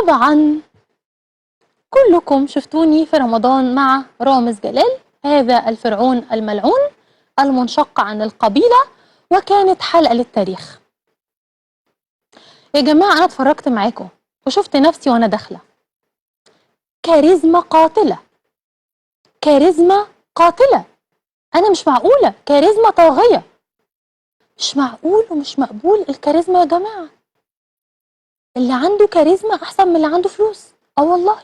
طبعا كلكم شفتوني في رمضان مع رامز جلال، هذا الفرعون الملعون المنشق عن القبيلة، وكانت حلقة للتاريخ. يا جماعة أنا اتفرجت معاكم وشفت نفسي وأنا داخلة، كاريزما قاتلة، كاريزما قاتلة. أنا مش معقولة، كاريزما طاغية، مش معقول ومش مقبول الكاريزما يا جماعة. اللي عنده كاريزما أحسن من اللي عنده فلوس. والله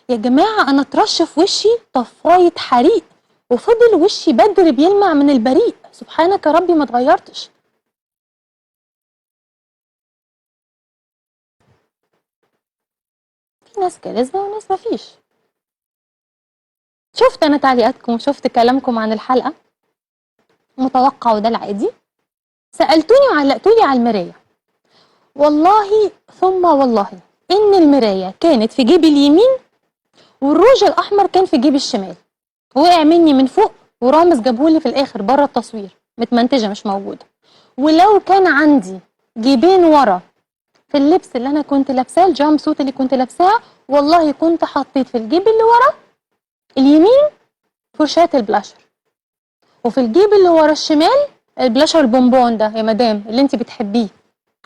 يا جماعة أنا اترش في وشي طفاية حريق وفضل وشي بدر بيلمع من البريق. سبحانك يا ربي ما اتغيرتش. في ناس كاريزما وناس مفيش. شفت أنا تعليقاتكم وشفت كلامكم عن الحلقة، متوقع وده العادي. سألتوني وعلقتولي على المراية، والله ثم والله إن المراية كانت في جيب اليمين والروج الأحمر كان في جيب الشمال، وقع مني من فوق ورامز جابهولي في الآخر بره التصوير متمنتجة مش موجودة. ولو كان عندي جيبين ورا في اللبس اللي أنا كنت لابساه، الجامب سوت اللي كنت لابساها، والله كنت حطيت في الجيب اللي ورا اليمين فرشاة البلاشر، وفي الجيب اللي ورا الشمال البلاشر البونبون ده يا مدام اللي انت بتحبيه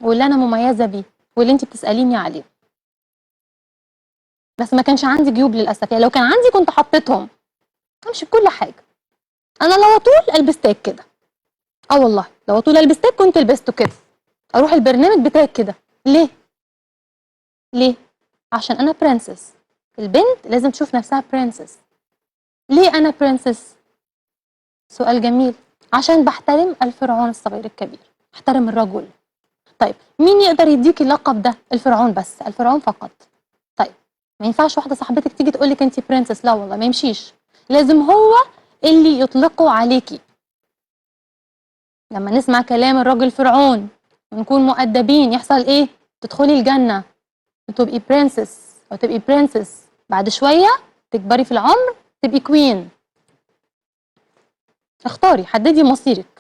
واللي انا مميزه بيه واللي انت بتساليني عليه. بس ما كانش عندي جيوب للاسف، يعني لو كان عندي كنت حطيتهم. امشي بكل حاجه. انا لو اطول البس تاج كده، والله لو اطول البس تاج كنت لبسته كده، اروح البرنامج بتاعي كده. ليه؟ ليه؟ عشان انا برنسس. البنت لازم تشوف نفسها برنسس. ليه انا برنسس؟ سؤال جميل. عشان بحترم الفرعون الصغير الكبير، احترم الرجل. طيب مين يقدر يديكي اللقب ده؟ الفرعون بس، الفرعون فقط. طيب ما ينفعش واحده صاحبتك تيجي تقول لك انت برنسس، لا والله ما يمشيش، لازم هو اللي يطلقه عليكي. لما نسمع كلام الراجل فرعون ونكون مؤدبين يحصل ايه؟ تدخلي الجنه وتبقي برنسس او تبقي برنسس، بعد شويه تكبري في العمر تبقي كوين. اختاري، حددي مصيرك.